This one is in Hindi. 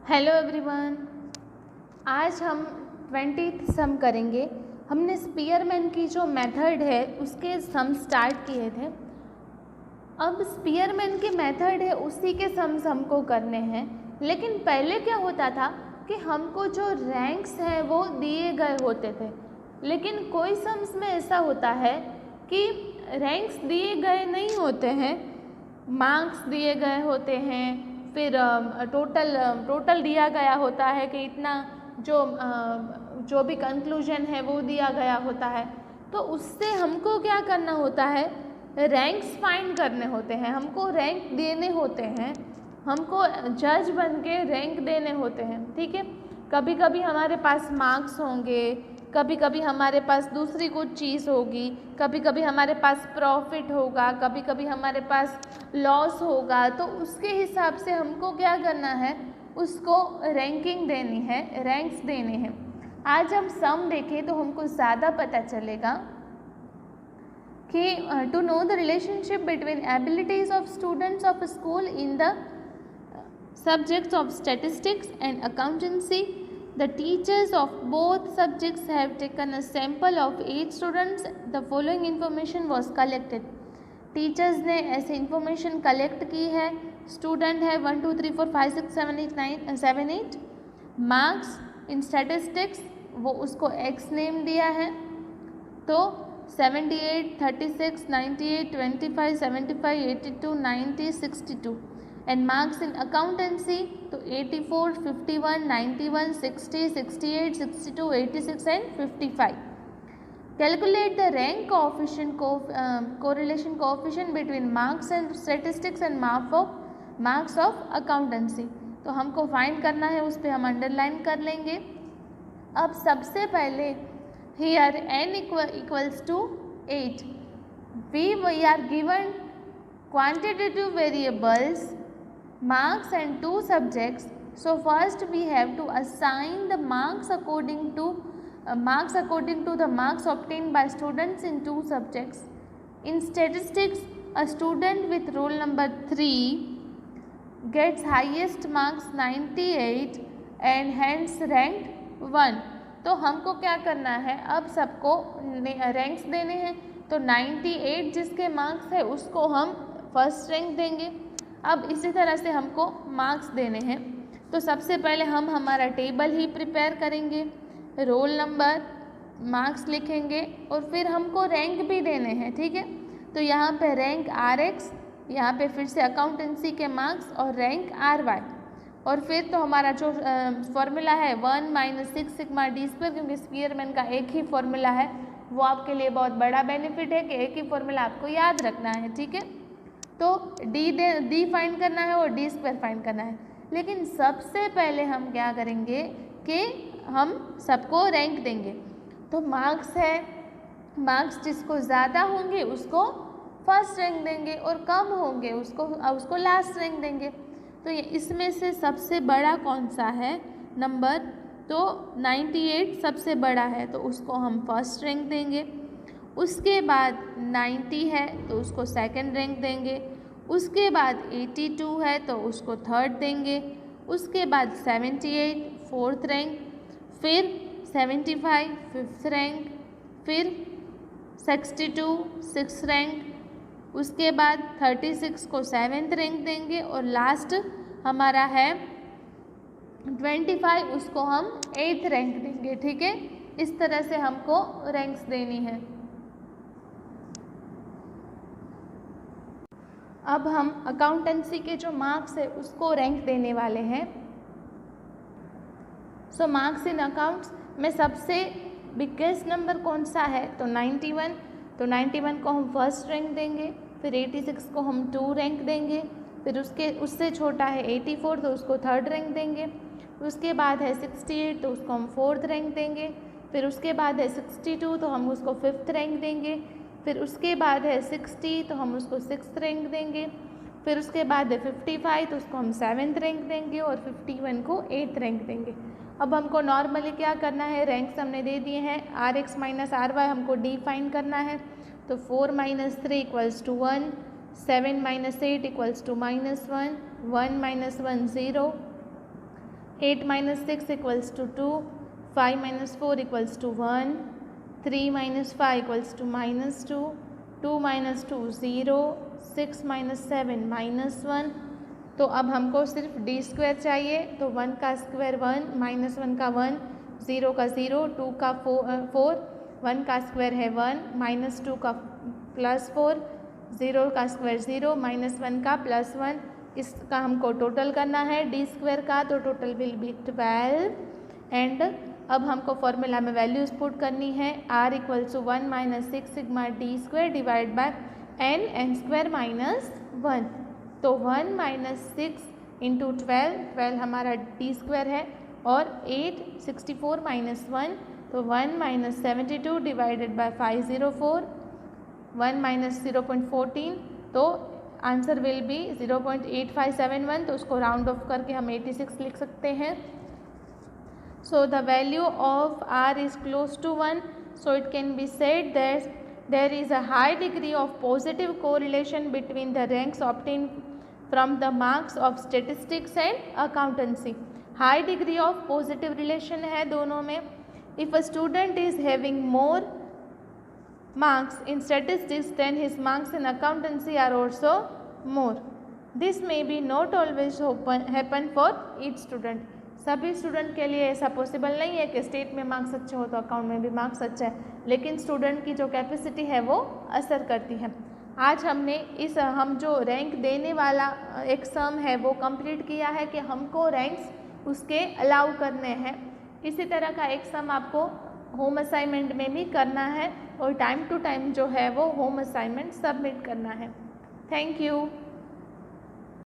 हेलो एवरीवन, आज हम 20th सम करेंगे। हमने स्पीयरमैन की जो मेथड है उसके सम स्टार्ट किए थे। अब स्पीयरमैन के मेथड है उसी के सम्स हमको करने हैं। लेकिन पहले क्या होता था कि हमको जो रैंक्स हैं वो दिए गए होते थे, लेकिन कोई सम्स में ऐसा होता है कि रैंक्स दिए गए नहीं होते हैं, मार्क्स दिए गए होते हैं, फिर टोटल दिया गया होता है कि इतना जो भी कंक्लूजन है वो दिया गया होता है। तो उससे हमको क्या करना होता है, रैंक्स फाइंड करने होते हैं, हमको रैंक देने होते हैं, हमको जज बन के रैंक देने होते हैं। ठीक है, कभी कभी हमारे पास मार्क्स होंगे, कभी कभी हमारे पास दूसरी कुछ चीज़ होगी, कभी कभी हमारे पास प्रॉफिट होगा, कभी कभी हमारे पास लॉस होगा। तो उसके हिसाब से हमको क्या करना है, उसको रैंकिंग देनी है, रैंक्स देने हैं। आज हम सम देखें तो हमको ज़्यादा पता चलेगा कि to know the relationship between abilities of students of school in the subjects of statistics and accountancy. The teachers of both subjects have taken a sample of 8 students. The following information was collected. Teachers ने ऐसे इंफॉर्मेशन कलेक्ट की है। स्टूडेंट है 1 2 3 4 5 6 7 8 9 7 8। मार्क्स इन स्टैटिस्टिक्स वो उसको एक्स नेम दिया है, तो 78 36 98 25 75 82 90 62। एंड मार्क्स इन अकाउंटेंसी तो 84 51 91 60 68 62 86 and 55। Calculate the rank coefficient correlation coefficient between marks and statistics and marks of accountancy। तो हमको फाइंड करना है, उस पर हम अंडरलाइन कर लेंगे। अब सबसे पहले here n equals to 8, we are given quantitative variables, marks and 2 subjects. So first we have to assign the marks according to the marks obtained by students in 2 subjects. In statistics, a student with roll number 3 gets highest marks 98 and hence ranked 1। तो हमको क्या करना है, अब सबको रैंक्स देने हैं। तो 98 जिसके मार्क्स है उसको हम फर्स्ट रैंक देंगे। अब इसी तरह से हमको मार्क्स देने हैं। तो सबसे पहले हम हमारा टेबल ही प्रिपेयर करेंगे, रोल नंबर, मार्क्स लिखेंगे और फिर हमको रैंक भी देने हैं। ठीक है, तो यहाँ पे रैंक RX, यहाँ पे फिर से अकाउंटेंसी के मार्क्स और रैंक RY। और फिर तो हमारा जो फॉर्मूला है 1 - 6 सिग्मा d², क्योंकि स्पीयरमैन का एक ही फॉर्मूला है, वो आपके लिए बहुत बड़ा बेनिफिट है कि एक ही फॉर्मूला आपको याद रखना है। ठीक है, तो डी फाइंड करना है और d² फाइंड करना है। लेकिन सबसे पहले हम क्या करेंगे कि हम सबको रैंक देंगे। तो मार्क्स है, मार्क्स जिसको ज़्यादा होंगे उसको फर्स्ट रैंक देंगे और कम होंगे उसको लास्ट रैंक देंगे। तो ये इसमें से सबसे बड़ा कौन सा है नंबर, तो 98 सबसे बड़ा है, तो उसको हम फर्स्ट रैंक देंगे। उसके बाद 90 है तो उसको सेकंड रैंक देंगे। उसके बाद 82 है तो उसको थर्ड देंगे। उसके बाद 78 फोर्थ रैंक, फिर 75 फिफ्थ रैंक, फिर 62 सिक्स रैंक, उसके बाद 36 को सेवेंथ रैंक देंगे और लास्ट हमारा है 25, उसको हम 8th रैंक देंगे। ठीक है, इस तरह से हमको रैंक्स देनी है। अब हम अकाउंटेंसी के जो मार्क्स है उसको रैंक देने वाले हैं। सो मार्क्स इन अकाउंट्स में सबसे बिगेस्ट नंबर कौन सा है, तो 91। तो 91 को हम फर्स्ट रैंक देंगे, फिर 86 को हम 2 रैंक देंगे, फिर उससे छोटा है 84 तो उसको थर्ड रैंक देंगे। उसके बाद है 68 तो उसको हम फोर्थ रैंक देंगे। फिर उसके बाद है 62 तो हम उसको फिफ्थ रैंक देंगे। फिर उसके बाद है 60 तो हम उसको सिक्स्थ रैंक देंगे। फिर उसके बाद है 55 तो उसको हम सेवेंथ रैंक देंगे और 51 को 8th रैंक देंगे। अब हमको नॉर्मली क्या करना है, रैंक्स हमने दे दिए हैं, RX - RY हमको डिफाइन करना है। तो 4 - 3 = 1, 7 - 8 = -1, 1 - 1 0, 8 minus 6 equals to 2, 5 minus 4 equals to 1, 3 minus 5 equals to minus 2, 2 minus 2 0, 6 minus 7 minus 1। तो अब हमको सिर्फ डी स्क्वायर चाहिए, तो 1 का स्क्वायर 1, माइनस 1 का 1, 0 का 0, 2 का 4, 1 का स्क्वायर है 1, माइनस 2 का प्लस 4, 0 का स्क्वायर 0, माइनस 1 का प्लस 1। इसका हमको टोटल करना है डी स्क्वायर का, तो टोटल विल बी 12। एंड अब हमको फॉर्मूला में वैल्यूज पुट करनी है, r equals to 1 minus 6 sigma D square divide by N square minus 1। तो 1 माइनस 6 इंटू 12 हमारा डी स्क्वायर है, और 8 64 माइनस 1, तो 1 माइनस 72 डिवाइडेड बाय 504, 1 माइनस 0.14, तो आंसर विल बी 0.8571। तो उसको राउंड ऑफ करके हम 86 लिख सकते हैं। So the value of r is close to 1, so it can be said that there is a high degree of positive correlation between the ranks obtained from the marks of statistics and accountancy। high degree of positive relation है दोनों में। if a student is having more marks in statistics then his marks in accountancy are also more। this may be not always happen for each student। सभी स्टूडेंट के लिए ऐसा पॉसिबल नहीं है कि स्टेट में मार्क्स अच्छे हो तो अकाउंट में भी मार्क्स अच्छा है, लेकिन स्टूडेंट की जो कैपेसिटी है वो असर करती है। आज हमने हम जो रैंक देने वाला एक सम है वो कंप्लीट किया है कि हमको रैंक्स उसके अलाउ करने हैं। इसी तरह का एक सम आपको होम असाइनमेंट में भी करना है, और टाइम टू टाइम जो है वो होम असाइनमेंट सबमिट करना है। Thank you.